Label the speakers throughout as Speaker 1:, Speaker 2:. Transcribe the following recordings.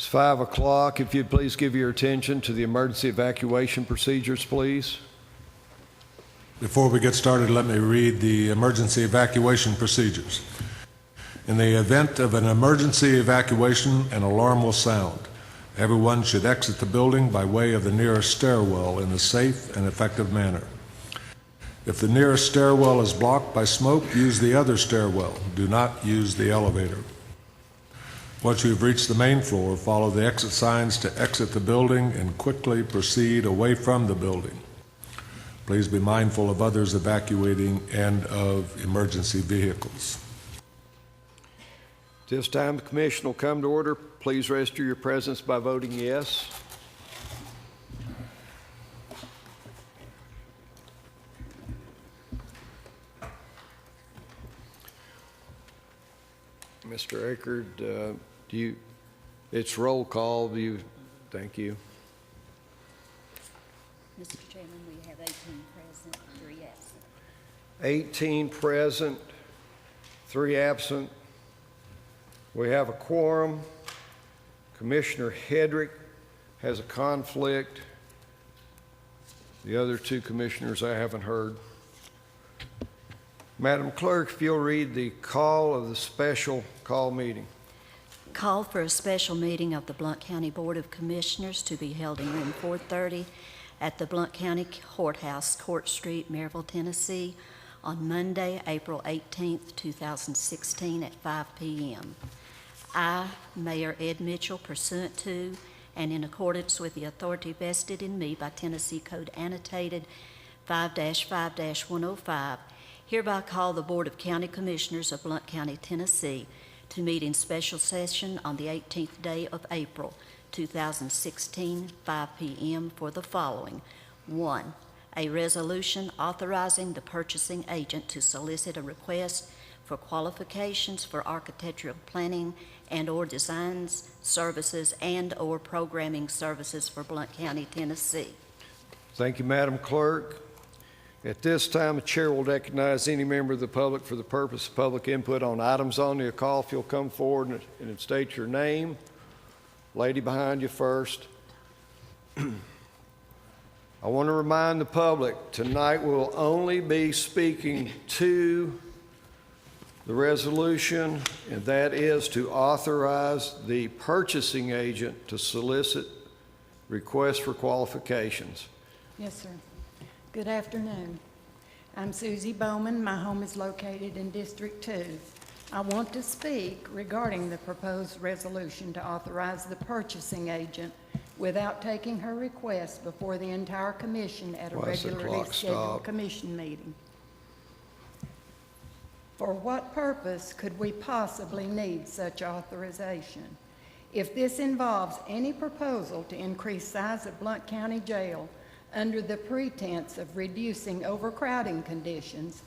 Speaker 1: It's 5 o'clock. If you'd please give your attention to the emergency evacuation procedures, please.
Speaker 2: Before we get started, let me read the emergency evacuation procedures. In the event of an emergency evacuation, an alarm will sound. Everyone should exit the building by way of the nearest stairwell in a safe and effective manner. If the nearest stairwell is blocked by smoke, use the other stairwell. Do not use the elevator. Once you've reached the main floor, follow the exit signs to exit the building and quickly proceed away from the building. Please be mindful of others evacuating and of emergency vehicles.
Speaker 1: This time, the commission will come to order. Please register your presence by voting yes. Mr. Eckert, it's roll call. Thank you.
Speaker 3: Mr. Chairman, we have 18 present, 3 absent.
Speaker 1: 18 present, 3 absent. We have a quorum. Commissioner Hedrick has a conflict. The other 2 commissioners I haven't heard. Madam Clerk, if you'll read the call of the special call meeting.
Speaker 3: Call for a special meeting of the Blount County Board of Commissioners to be held in room 430 at the Blount County Courthouse, Court Street, Maryville, Tennessee, on Monday, April 18th, 2016 at 5 p.m. I, Mayor Ed Mitchell, pursuant to and in accordance with the authority vested in me by Tennessee Code Annotated 5-5-105, hereby call the Board of County Commissioners of Blount County, Tennessee, to meet in special session on the 18th day of April, 2016, 5 p.m. for the following. 1, a resolution authorizing the purchasing agent to solicit a request for qualifications for architectural planning and/or designs, services, and/or programming services for Blount County, Tennessee.
Speaker 1: Thank you, Madam Clerk. At this time, the chair will recognize any member of the public for the purpose of public input on items on the call. If you'll come forward and state your name. Lady behind you first. I want to remind the public, tonight we'll only be speaking to the resolution, and that is to authorize the purchasing agent to solicit requests for qualifications.
Speaker 4: Yes, sir. Good afternoon. I'm Susie Bowman. My home is located in District 2. I want to speak regarding the proposed resolution to authorize the purchasing agent without taking her request before the entire commission at a regularly scheduled commission meeting. For what purpose could we possibly need such authorization? If this involves any proposal to increase size of Blount County Jail under the pretense of reducing overcrowding conditions,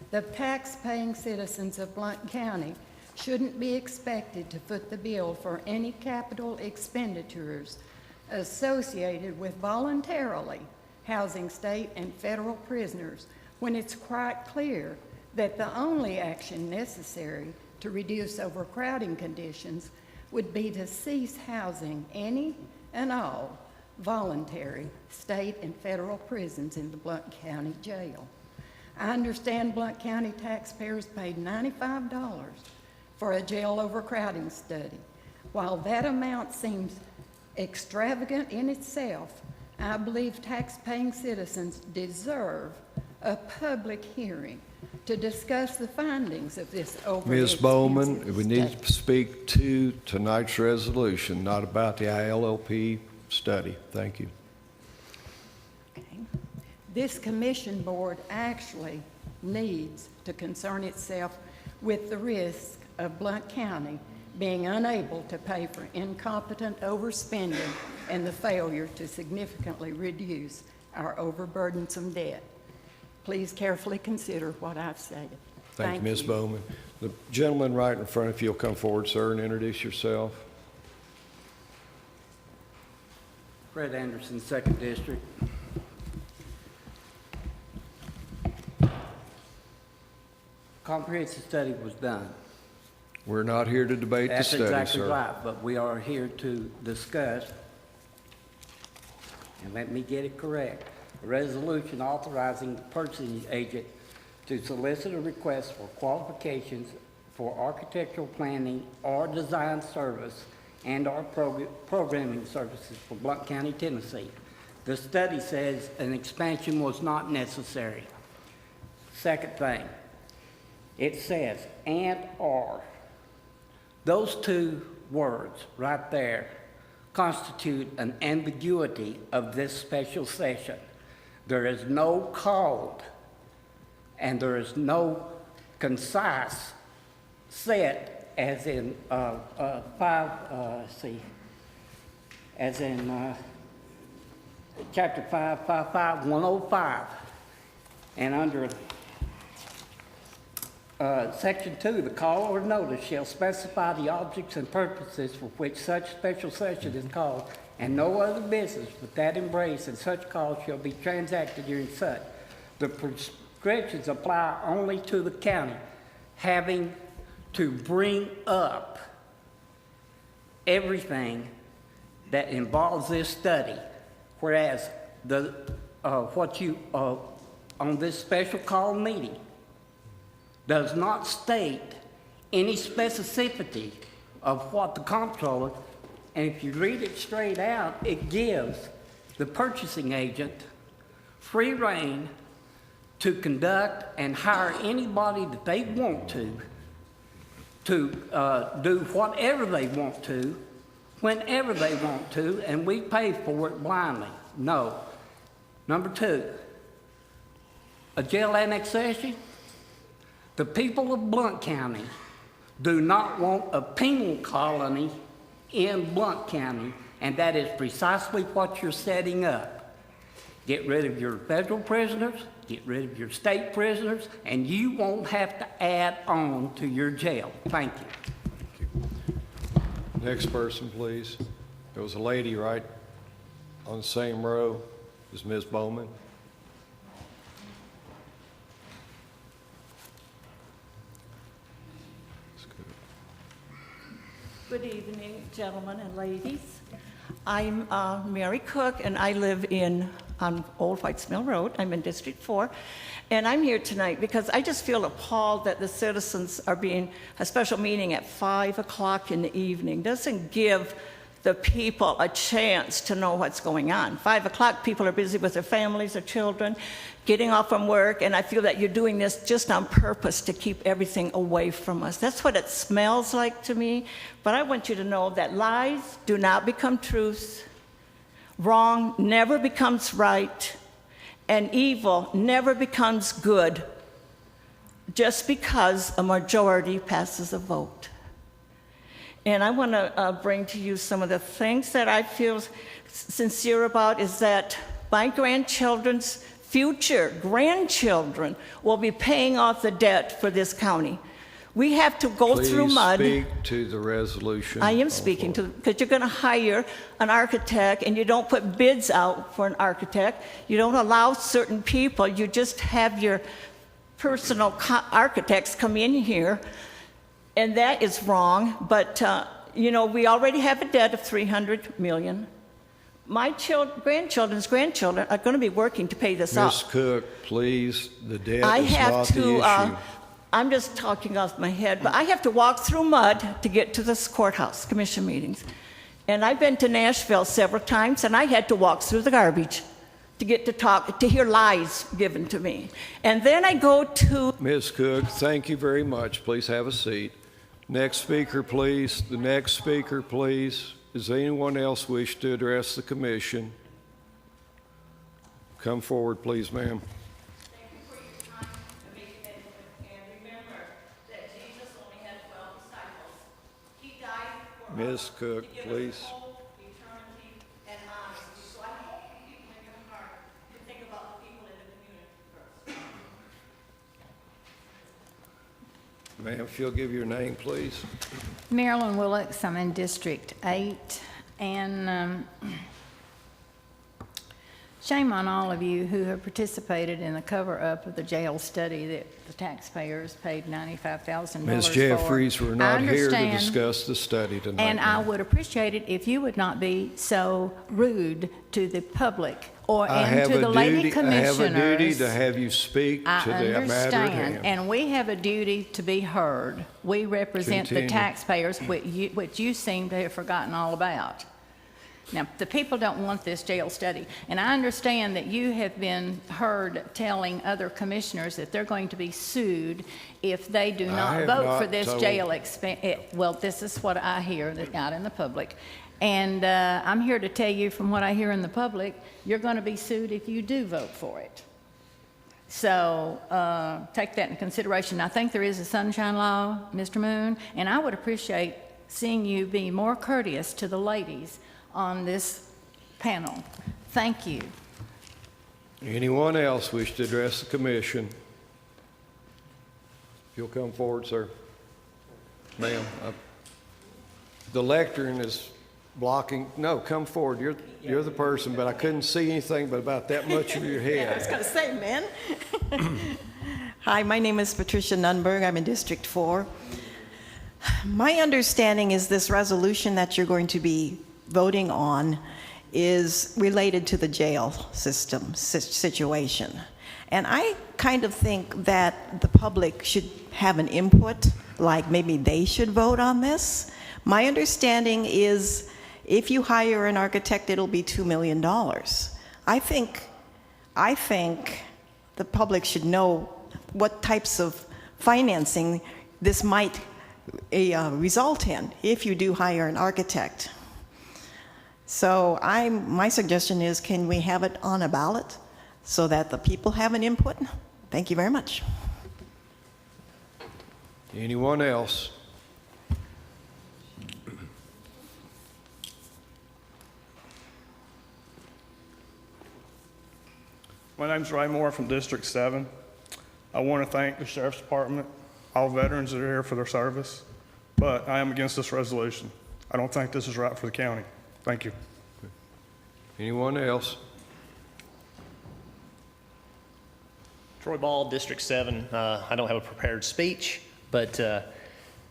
Speaker 4: the tax-paying citizens of Blount County shouldn't be expected to foot the bill for any capital expenditures associated with voluntarily housing state and federal prisoners when it's quite clear that the only action necessary to reduce overcrowding conditions would be to cease housing any and all voluntary state and federal prisons in the Blount County Jail. I understand Blount County taxpayers paid $95 for a jail overcrowding study. While that amount seems extravagant in itself, I believe tax-paying citizens deserve a public hearing to discuss the findings of this overly
Speaker 1: Ms. Bowman,
Speaker 4: expensive
Speaker 1: we need to speak to tonight's resolution, not about the ILLP study. Thank you.
Speaker 4: Okay. This commission board actually needs to concern itself with the risk of Blount County being unable to pay for incompetent overspending and the failure to significantly reduce our overburdensome debt. Please carefully consider what I've said.
Speaker 1: Thank you, Ms. Bowman. The gentleman right in front, if you'll come forward, sir, and introduce yourself.
Speaker 5: Fred Anderson, 2nd District. Comprehensive study was done.
Speaker 1: We're not here to debate the
Speaker 5: That's
Speaker 1: study,
Speaker 5: exactly
Speaker 1: sir.
Speaker 5: right, but we are here to discuss, and let me get it correct, a resolution authorizing the purchasing agent to solicit a request for qualifications for architectural planning or design service and/or programming services for Blount County, Tennessee. The study says an expansion was not necessary. Second thing, it says and/or. Those two words right there constitute an ambiguity of this special session. There is no called and there is no concise set as in chapter 555-105, and under section 2, the call or notice shall specify the objects and purposes for which such special session is called, and no other business but that embraced in such call shall be transacted during such. The prescriptions apply only to the county having to bring up everything that involves this study, whereas the on this special call meeting does not state any specificity of what the comptroller, and if you read it straight out, it gives the purchasing agent free rein to conduct and hire anybody that they want to do whatever they want to, whenever they want to, and we pay for it blindly. No. Number 2, a jail annexation. The people of Blount County do not want a penal colony in Blount County, and that is precisely what you're setting up. Get rid of your federal prisoners, get rid of your state prisoners, and you won't have to add on to your jail. Thank you.
Speaker 1: Next person, please. There was a lady right on the same row as Ms. Bowman.
Speaker 6: Good evening, gentlemen and ladies. I'm Mary Cook, and I live on Old Whites Mill Road. I'm in District 4, and I'm here tonight because I just feel appalled that the citizens are being a special meeting at 5 o'clock in the evening. Doesn't give the people a chance to know what's going on. 5 o'clock, people are busy with their families, their children, getting off from work, and I feel that you're doing this just on purpose to keep everything away from us. That's what it smells like to me, but I want you to know that lies do not become truths, wrong never becomes right, and evil never becomes good just because a majority passes a vote. And I want to bring to you some of the things that I feel sincere about is that my grandchildren's future grandchildren will be paying off the debt for this county. We have to go through mud.
Speaker 1: Please speak to the resolution.
Speaker 6: I am speaking to, because you're going to hire an architect and you don't put bids out for an architect. You don't allow certain people. You just have your personal architects come in here. And that is wrong, but, we already have a debt of $300 million. My grandchildren's grandchildren are going to be working to pay this off.
Speaker 1: Ms. Cook, please, the debt
Speaker 6: I
Speaker 1: is
Speaker 6: have
Speaker 1: not
Speaker 6: to,
Speaker 1: the issue.
Speaker 6: I'm just talking off my head, but I have to walk through mud to get to this courthouse commission meetings. And I've been to Nashville several times, and I had to walk through the garbage to get to hear lies given to me. And then I go to...
Speaker 1: Ms. Cook, thank you very much. Please have a seat. Next speaker, please. The next speaker, please. Does anyone else wish to address the commission? Come forward, please, ma'am.
Speaker 6: Thank you for your time to make it, and remember that Jesus only had 12 disciples. He died for
Speaker 1: Ms.
Speaker 6: us
Speaker 1: Cook,
Speaker 6: to give
Speaker 1: please.
Speaker 6: us hope, eternity, and honesty. So I hope you people in your heart to think about the people in the community first.
Speaker 1: Ma'am, if you'll give your name, please.
Speaker 7: Marilyn Willix, I'm in District 8, and Shame on all of you who have participated in the cover-up of the jail study that the taxpayers paid $95,000 for.
Speaker 1: Ms. Jeffries, we're
Speaker 7: I
Speaker 1: not here to
Speaker 7: understand,
Speaker 1: discuss the study tonight.
Speaker 7: and I
Speaker 1: ma'am.
Speaker 7: would appreciate it if you would not be so rude to the public and to the lady commissioners.
Speaker 1: I have a duty to have you speak
Speaker 7: I
Speaker 1: to the matter at
Speaker 7: understand,
Speaker 1: hand.
Speaker 7: and we have a duty to be heard. We represent the
Speaker 1: Continue.
Speaker 7: taxpayers, which you seem to have forgotten all about. Now, the people don't want this jail study, and I understand that you have been heard telling other commissioners that they're going to be sued if they do
Speaker 1: I
Speaker 7: not
Speaker 1: have
Speaker 7: vote
Speaker 1: not
Speaker 7: for this
Speaker 1: told-
Speaker 7: jail well, this is what I hear out in the public. And I'm here to tell you from what I hear in the public, you're going to be sued if you do vote for it. So take that into consideration. I think there is a sunshine law, Mr. Moon, and I would appreciate seeing you be more courteous to the ladies on this panel. Thank you.
Speaker 1: Anyone else wish to address the commission? If you'll come forward, sir. Ma'am, the lectern is blocking. No, come forward. You're the person, but I couldn't see anything but about that much of your
Speaker 8: I was
Speaker 1: head.
Speaker 8: going to say, man. Hi, my name is Patricia Nunberg. I'm in District 4. My understanding is this resolution that you're going to be voting on is related to the jail system situation. And I kind of think that the public should have an input, like maybe they should vote on this. My understanding is if you hire an architect, it'll be $2 million. I think the public should know what types of financing this might result in if you do hire an architect. So my suggestion is, can we have it on a ballot so that the people have an input? Thank you very much.
Speaker 1: Anyone else?
Speaker 9: My name's Ray Moore from District 7. I want to thank the Sheriff's Department, all veterans that are here for their service, but I am against this resolution. I don't think this is right for the county. Thank you.
Speaker 1: Anyone else?
Speaker 10: Troy Ball, District 7. I don't have a prepared speech, but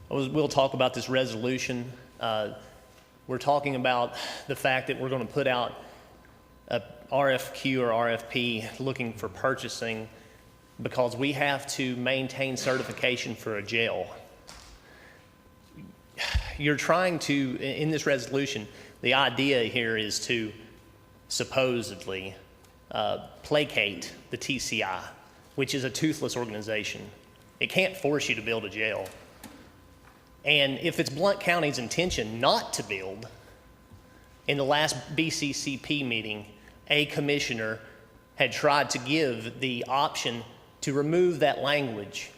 Speaker 10: we'll talk about this resolution. We're talking about the fact that we're going to put out a RFQ or RFP looking for purchasing because we have to maintain certification for a jail. You're trying to, in this resolution, the idea here is to supposedly placate the TCI, which is a toothless organization. It can't force you to build a jail. And if it's Blount County's intention not to build, in the last BCCP meeting, a commissioner had tried to give the option to remove that language,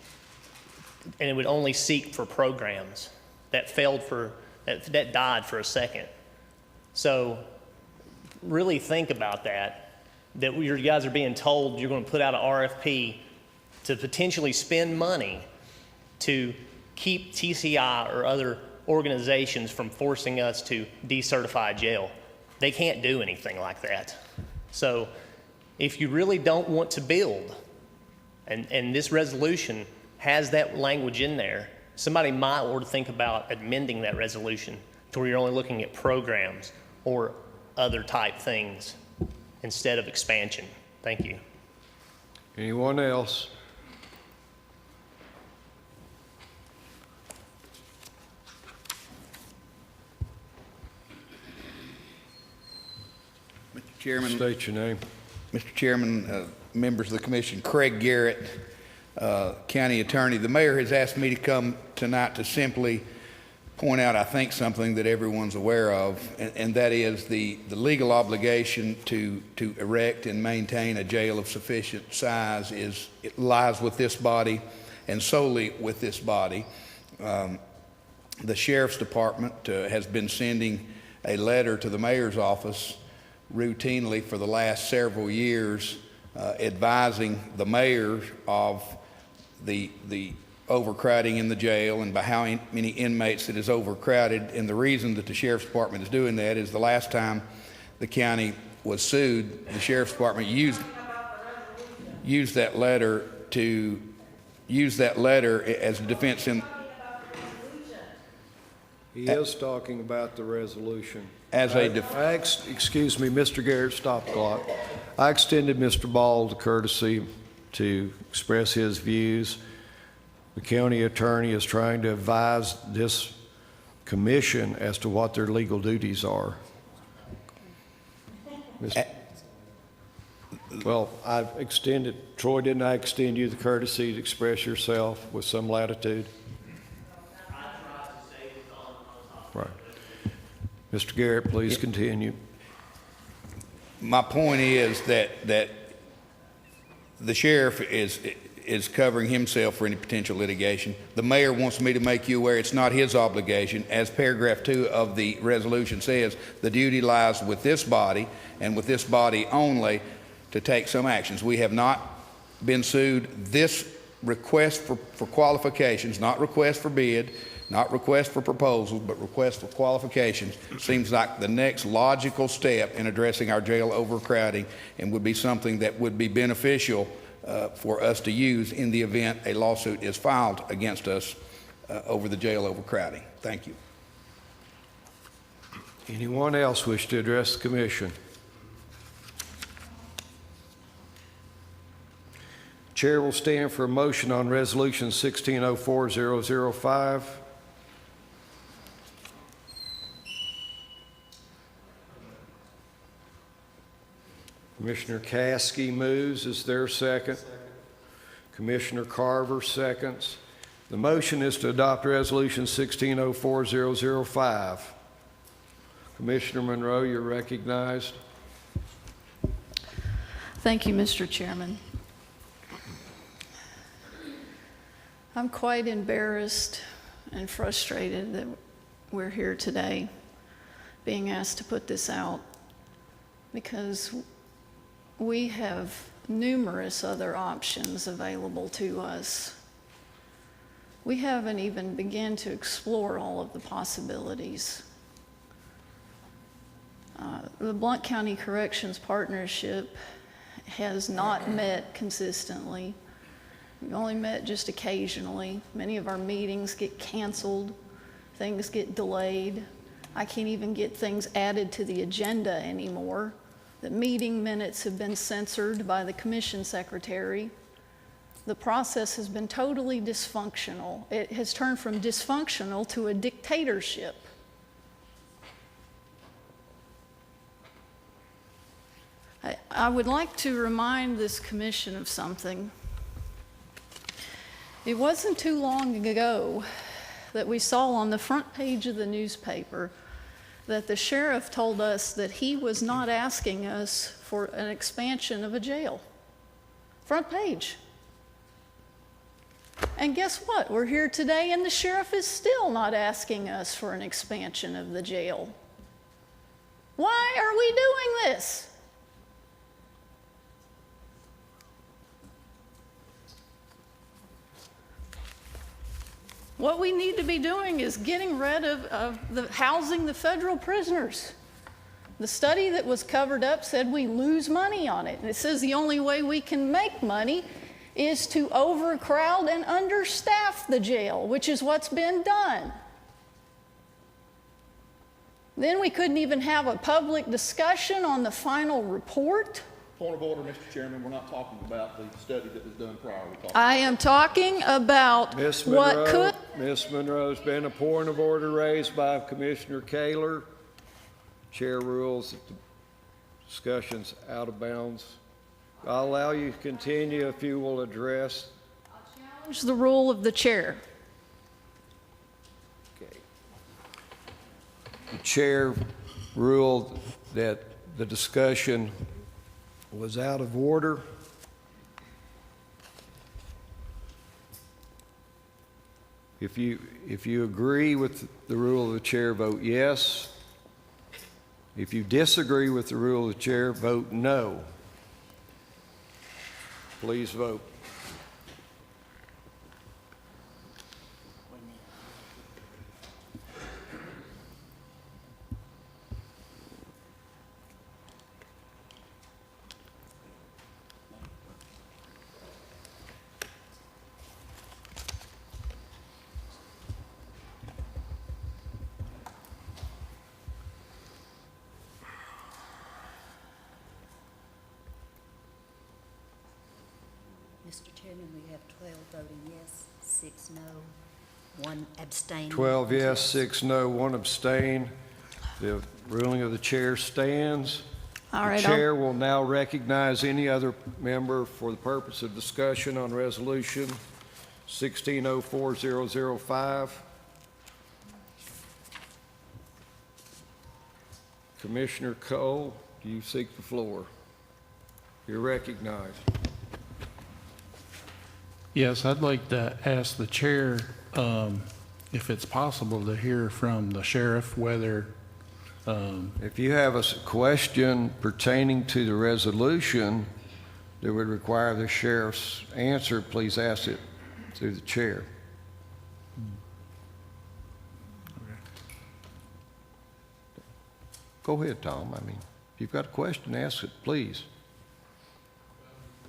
Speaker 10: and it would only seek for programs. That that died for a second. So really think about that you guys are being told you're going to put out an RFP to potentially spend money to keep TCI or other organizations from forcing us to decertify jail. They can't do anything like that. So if you really don't want to build, and this resolution has that language in there, somebody might want to think about amending that resolution to where you're only looking at programs or other type things instead of expansion. Thank you.
Speaker 1: Anyone else?
Speaker 11: Mr. Chairman,
Speaker 1: State your name.
Speaker 11: Mr. Chairman, members of the commission, Craig Garrett, County Attorney. The mayor has asked me to come tonight to simply point out, I think, something that everyone's aware of, and that is the legal obligation to erect and maintain a jail of sufficient size it lies with this body and solely with this body. The Sheriff's Department has been sending a letter to the mayor's office routinely for the last several years advising the mayor of the overcrowding in the jail and by how many inmates it is overcrowded. And the reason that the Sheriff's Department is doing that is the last time the county was sued, the sheriff's department used that letter as a defense in.
Speaker 1: He is talking about the resolution.
Speaker 11: Excuse
Speaker 1: me, Mr. Garrett, stop the clock. I extended Mr. Ball the courtesy to express his views. The county attorney is trying to advise this commission as to what their legal duties are. Well, I've extended, Troy, didn't I extend you the courtesy to express yourself with some latitude? Right. Mr. Garrett, please continue.
Speaker 11: My point is that the sheriff is covering himself for any potential litigation. The mayor wants me to make you aware it's not his obligation. As paragraph 2 of the resolution says, the duty lies with this body and with this body only to take some actions. We have not been sued. This request for qualifications, not request for bid, not request for proposals, but request for qualifications, seems like the next logical step in addressing our jail overcrowding and would be something that would be beneficial for us to use in the event a lawsuit is filed against us over the jail overcrowding. Thank you.
Speaker 1: Anyone else wish to address the commission? Chair will stand for a motion on Resolution 1604-005. Commissioner Caskey moves. Is there a second? Commissioner Carver seconds. The motion is to adopt Resolution 1604-005. Commissioner Monroe, you're recognized.
Speaker 12: Thank you, Mr. Chairman. I'm quite embarrassed and frustrated that we're here today being asked to put this out because we have numerous other options available to us. We haven't even begun to explore all of the possibilities. The Blount County Corrections Partnership has not met consistently. We've only met just occasionally. Many of our meetings get canceled, things get delayed. I can't even get things added to the agenda anymore. The meeting minutes have been censored by the commission secretary. The process has been totally dysfunctional. It has turned from dysfunctional to a dictatorship. I would like to remind this commission of something. It wasn't too long ago that we saw on the front page of the newspaper that the sheriff told us that he was not asking us for an expansion of a jail. Front page. And guess what? We're here today and the sheriff is still not asking us for an expansion of the jail. Why are we doing this? What we need to be doing is getting rid of housing the federal prisoners. The study that was covered up said we lose money on it. And it says the only way we can make money is to overcrowd and understaff the jail, which is what's been done. Then we couldn't even have a public discussion on the final report.
Speaker 13: Point of order, Mr. Chairman, we're not talking about the study that was done prior.
Speaker 12: I am talking about what could...
Speaker 1: Ms. Monroe's been a point of order raised by Commissioner Kaler. Chair rules that the discussion's out of bounds. I'll allow you to continue if you will address.
Speaker 12: I'll challenge the rule of the chair.
Speaker 1: Okay. The chair ruled that the discussion was out of order. If you agree with the rule of the chair, vote yes. If you disagree with the rule of the chair, vote no. Please vote.
Speaker 3: Mr. Chairman, we have 12 voting yes, 6 no, 1 abstain.
Speaker 1: 12 yes, 6 no, 1 abstain. The ruling of the chair stands.
Speaker 12: All
Speaker 1: The
Speaker 12: right,
Speaker 1: chair will now recognize any other member for the purpose of discussion on Resolution 1604005. Commissioner Cole, do you seek the floor? You're recognized.
Speaker 14: Yes, I'd like to ask the chair if it's possible to hear from the sheriff whether,
Speaker 1: If you have a question pertaining to the resolution that would require the sheriff's answer, please ask it through the chair. Go ahead, Tom. I mean, if you've got a question, ask it, please.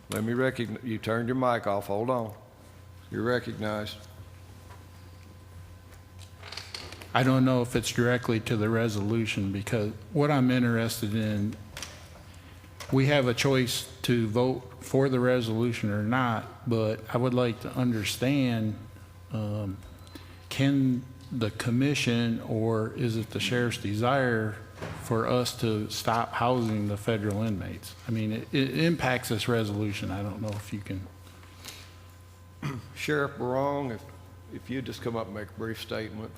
Speaker 1: Let me recognize, you turned your mic off. Hold on. You're recognized.
Speaker 14: I don't know if it's directly to the resolution, because what I'm interested in, we have a choice to vote for the resolution or not, but I would like to understand, can the commission, or is it the sheriff's desire for us to stop housing the federal inmates? I mean, it impacts this resolution. I don't know if you can.
Speaker 1: Sheriff Barong, if you'd just come up and make a brief statement.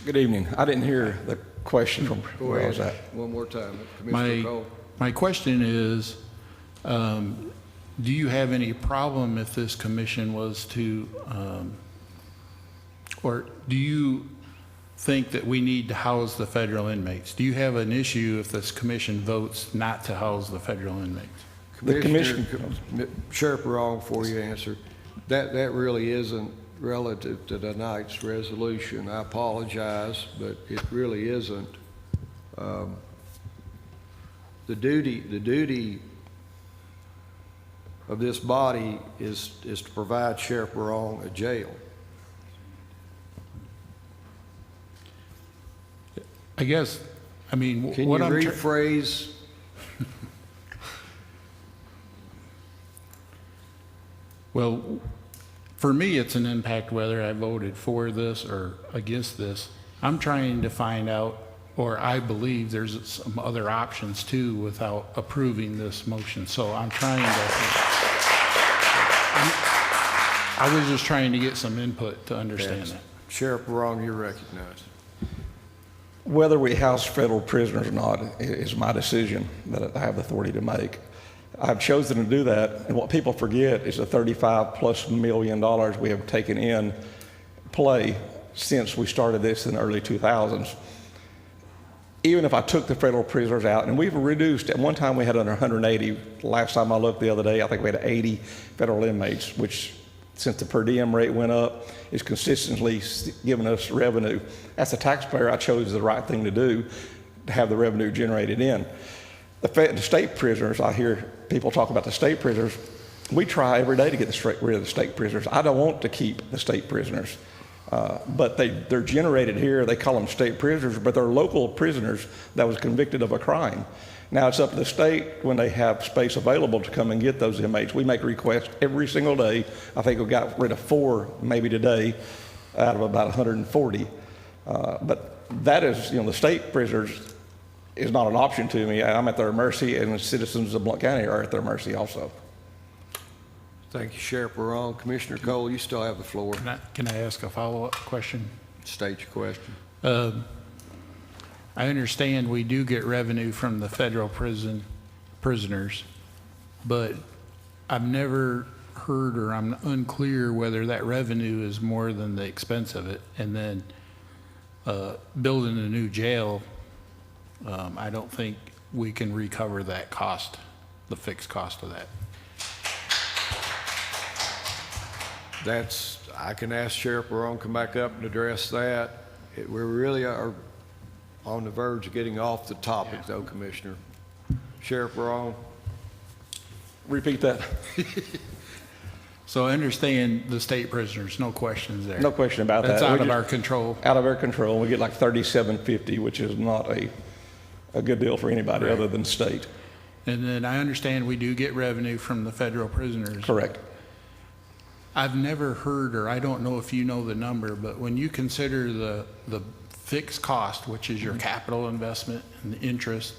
Speaker 13: Good evening. I didn't hear the question from
Speaker 1: Go
Speaker 13: where I was
Speaker 1: ahead.
Speaker 13: at.
Speaker 1: One more time. Commissioner Cole.
Speaker 14: My question is, do you have any problem if this commission was to, or do you think that we need to house the federal inmates? Do you have an issue if this commission votes not to house the federal inmates?
Speaker 13: The commission-
Speaker 1: Sheriff Barong, before you answer, that really isn't relative to tonight's resolution. I apologize, but it really isn't. The duty of this body is to provide Sheriff Barong a jail.
Speaker 14: I guess, I mean,
Speaker 1: Can
Speaker 14: what
Speaker 1: you
Speaker 14: I'm
Speaker 1: rephrase?
Speaker 14: Well, for me, it's an impact whether I voted for this or against this. I'm trying to find out, or I believe there's some other options too without approving this motion. So I'm trying to, I was just trying to get some input to understand that.
Speaker 1: Sheriff Barong, you're recognized.
Speaker 13: Whether we house federal prisoners or not is my decision that I have the authority to make. I've chosen to do that, and what people forget is the $35+ million we have taken in play since we started this in the early 2000s. Even if I took the federal prisoners out, and we've reduced, at one time we had under 180. Last time I looked the other day, I think we had 80 federal inmates, which since the per diem rate went up, is consistently giving us revenue. As a taxpayer, I chose the right thing to do to have the revenue generated in. The state prisoners, I hear people talk about the state prisoners. We try every day to get rid of the state prisoners. I don't want to keep the state prisoners, but they're generated here. They call them state prisoners, but they're local prisoners that was convicted of a crime. Now it's up to the state when they have space available to come and get those inmates. We make requests every single day. I think we got rid of 4 maybe today out of about 140. But that is, the state prisoners is not an option to me. I'm at their mercy, and the citizens of Blount County are at their mercy also.
Speaker 1: Thank you, Sheriff Barong. Commissioner Cole, you still have the floor.
Speaker 14: Can I ask a follow-up question?
Speaker 1: State your question.
Speaker 14: I understand we do get revenue from the federal prisoners, but I've never heard, or I'm unclear whether that revenue is more than the expense of it. And then building a new jail, I don't think we can recover that cost, the fixed cost of that.
Speaker 1: I can ask Sheriff Barong to come back up and address that. We really are on the verge of getting off the topic, though, Commissioner. Sheriff Barong.
Speaker 13: Repeat that.
Speaker 14: So I understand the state prisoners, no questions there.
Speaker 13: No question about that.
Speaker 14: That's out
Speaker 13: We
Speaker 14: of
Speaker 13: just-
Speaker 14: our control.
Speaker 13: Out of our control. We get like $37.50, which is not a good deal for anybody other than state.
Speaker 14: And then I understand we do get revenue from the federal prisoners.
Speaker 13: Correct.
Speaker 14: I've never heard, or I don't know if you know the number, but when you consider the fixed cost, which is your capital investment and the interest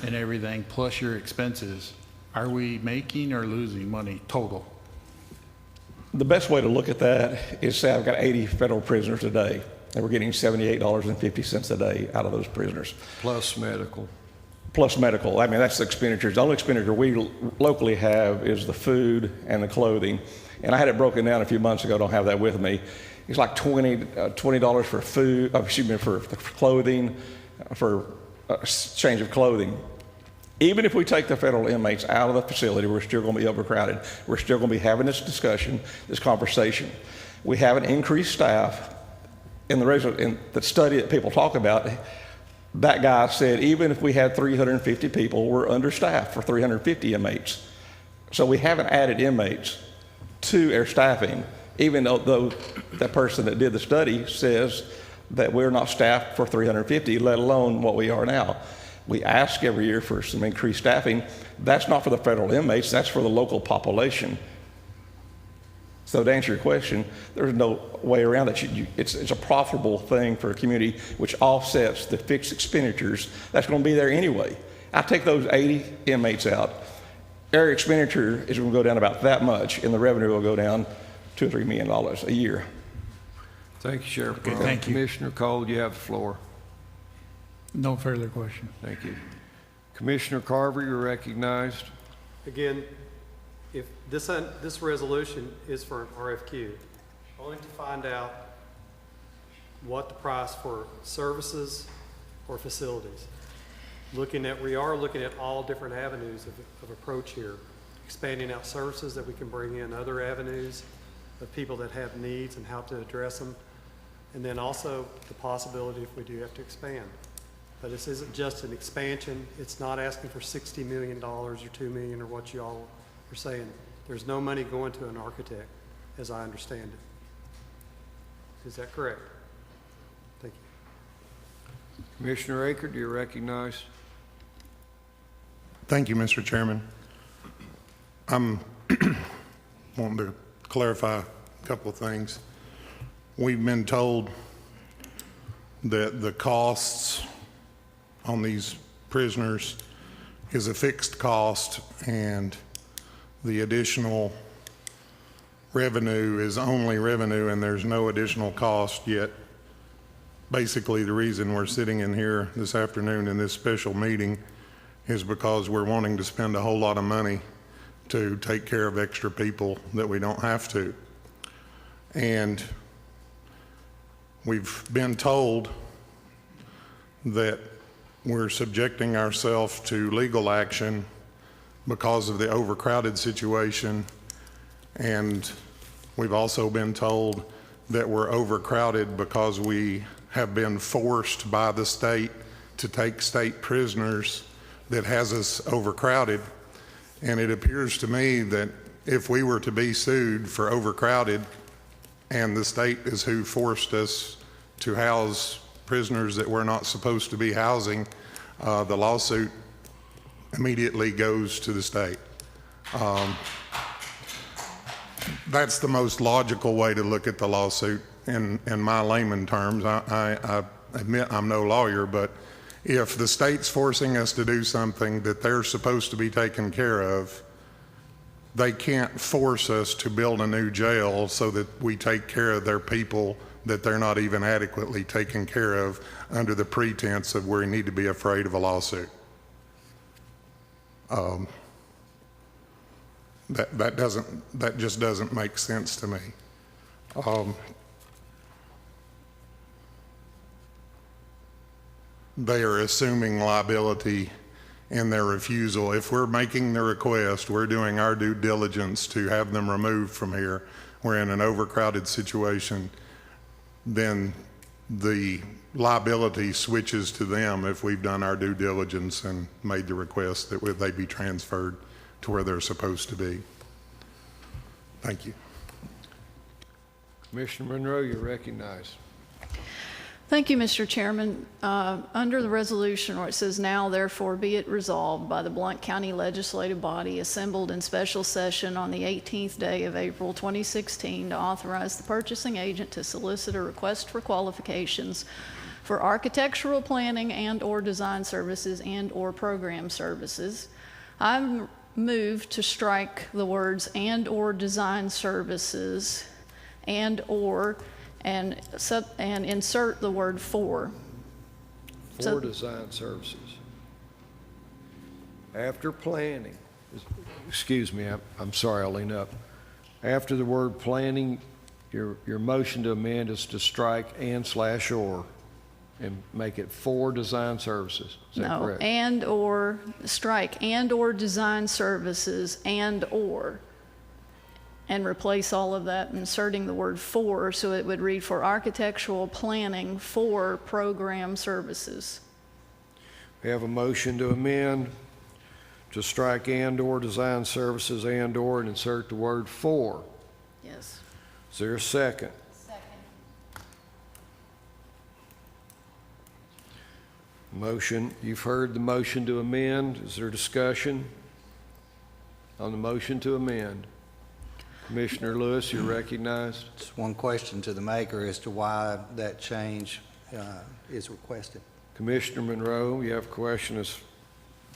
Speaker 14: and everything, plus your expenses, are we making or losing money total?
Speaker 13: The best way to look at that is say I've got 80 federal prisoners today, and we're getting $78.50 a day out of those prisoners.
Speaker 1: Plus medical.
Speaker 13: Plus medical. I mean, that's the expenditures. The only expenditure we locally have is the food and the clothing. And I had it broken down a few months ago. Don't have that with me. It's like $20 for food, for clothing, for change of clothing. Even if we take the federal inmates out of the facility, we're still going to be overcrowded. We're still going to be having this discussion, this conversation. We have an increased staff. In the study that people talk about, that guy said even if we had 350 people, we're understaffed for 350 inmates. So we haven't added inmates to our staffing, even though that person that did the study says that we're not staffed for 350, let alone what we are now. We ask every year for some increased staffing. That's not for the federal inmates, that's for the local population. So to answer your question, there's no way around it. It's a profitable thing for a community which offsets the fixed expenditures that's going to be there anyway. I take those 80 inmates out, our expenditure is going to go down about that much, and the revenue will go down $2 or $3 million a year.
Speaker 1: Thank you, Sheriff.
Speaker 14: Okay, thank you.
Speaker 1: Commissioner Cole, you have the floor.
Speaker 14: No further question.
Speaker 1: Thank you. Commissioner Carver, you're recognized.
Speaker 15: Again, if this resolution is for an RFQ, only to find out what the price for services or facilities. We are looking at all different avenues of approach here, expanding out services that we can bring in, other avenues of people that have needs and how to address them, and then also the possibility if we do have to expand. But this isn't just an expansion. It's not asking for $60 million or $2 million or what you all are saying. There's no money going to an architect, as I understand it. Is that correct? Thank you.
Speaker 1: Commissioner Akert, you're recognized.
Speaker 16: Thank you, Mr. Chairman. I'm wanting to clarify a couple of things. We've been told that the costs on these prisoners is a fixed cost and the additional revenue is only revenue and there's no additional cost yet. Basically, the reason we're sitting in here this afternoon in this special meeting is because we're wanting to spend a whole lot of money to take care of extra people that we don't have to. And we've been told that we're subjecting ourselves to legal action because of the overcrowded situation, and we've also been told that we're overcrowded because we have been forced by the state to take state prisoners that has us overcrowded. And it appears to me that if we were to be sued for overcrowded and the state is who forced us to house prisoners that we're not supposed to be housing, the lawsuit immediately goes to the state. That's the most logical way to look at the lawsuit in my layman terms. I admit I'm no lawyer, but if the state's forcing us to do something that they're supposed to be taken care of, they can't force us to build a new jail so that we take care of their people that they're not even adequately taken care of under the pretense of we need to be afraid of a lawsuit. That just doesn't make sense to me. They are assuming liability in their refusal. If we're making the request, we're doing our due diligence to have them removed from here. We're in an overcrowded situation, then the liability switches to them if we've done our due diligence and made the request that they be transferred to where they're supposed to be. Thank you.
Speaker 1: Commissioner Monroe, you're recognized.
Speaker 12: Thank you, Mr. Chairman. Under the resolution where it says, "Now therefore be it resolved by the Blount County Legislative Body assembled in special session on the 18th day of April 2016 to authorize the purchasing agent to solicit a request for qualifications for architectural planning and/or design services and/or program services," I move to strike the words "and/or design services" and/or and insert the word "for."
Speaker 1: For design services. After planning, excuse me, I'm sorry, I'll lean up. After the word planning, your motion to amend is to strike and/or and make it for design services. Is that
Speaker 12: No,
Speaker 1: correct?
Speaker 12: and/or, strike and/or design services and/or, and replace all of that, inserting the word "for," so it would read "for architectural planning for program services."
Speaker 1: We have a motion to amend to strike and/or design services and/or and insert the word "for."
Speaker 12: Yes.
Speaker 1: Is there a second? Motion, you've heard the motion to amend. Is there discussion on the motion to amend? Commissioner Lewis, you're recognized.
Speaker 17: Just one question to the maker as to why that change is requested.
Speaker 1: Commissioner Monroe, you have a question as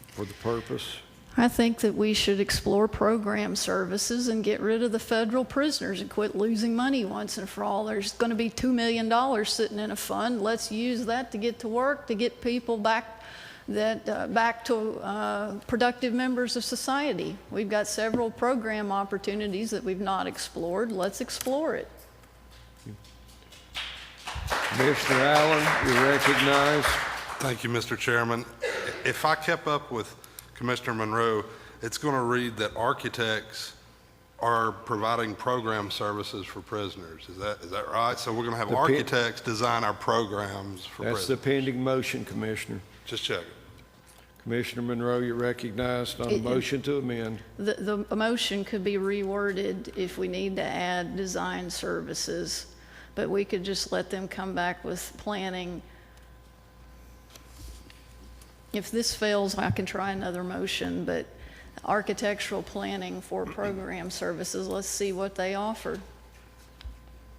Speaker 1: for the purpose?
Speaker 12: I think that we should explore program services and get rid of the federal prisoners and quit losing money once and for all. There's going to be $2 million sitting in a fund. Let's use that to get to work, to get people back to productive members of society. We've got several program opportunities that we've not explored. Let's explore it.
Speaker 1: Commissioner Allen, you're recognized.
Speaker 18: Thank you, Mr. Chairman. If I kept up with Commissioner Monroe, it's going to read that architects are providing program services for prisoners. Is that right? So we're going to have architects design our programs for prisoners.
Speaker 1: That's the pending motion, Commissioner.
Speaker 18: Just checking.
Speaker 1: Commissioner Monroe, you're recognized on the motion to amend.
Speaker 12: The motion could be reworded if we need to add design services, but we could just let them come back with planning. If this fails, I can try another motion, but architectural planning for program services, let's see what they offer.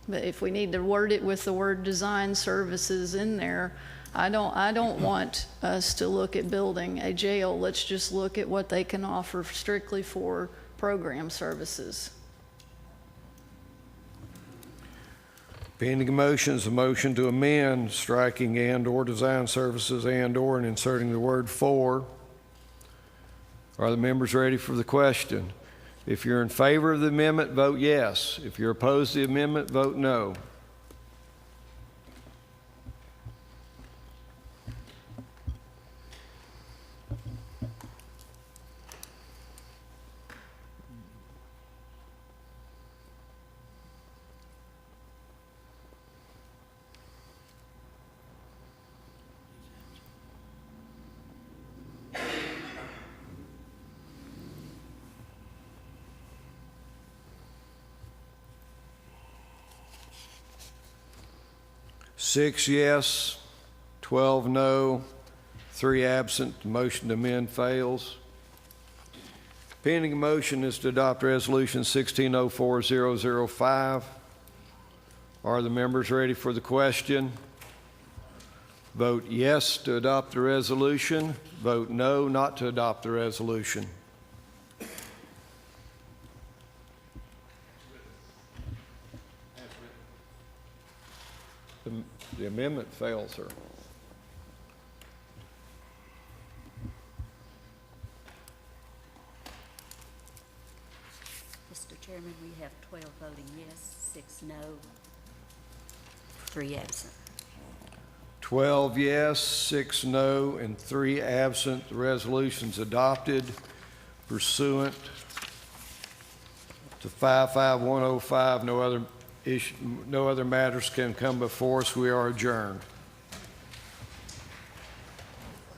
Speaker 12: But if we need to word it with the word design services in there, I don't want us to look at building a jail. Let's just look at what they can offer strictly for program services.
Speaker 1: Pending motion is a motion to amend, striking and/or design services and/or and inserting the word "for." Are the members ready for the question? If you're in favor of the amendment, vote yes. If you're opposed to the amendment, vote no. Six yes, 12 no, 3 absent. The motion to amend fails. Pending motion is to adopt Resolution 1604005. Are the members ready for the question? Vote yes to adopt the resolution. Vote no not to adopt the resolution. The amendment fails, sir.
Speaker 3: Mr. Chairman, we have 12 voting yes, 6 no, 3 absent.
Speaker 1: 12 yes, 6 no, and 3 absent. The resolution's adopted pursuant to 55105. No other matters can come before us. We are adjourned.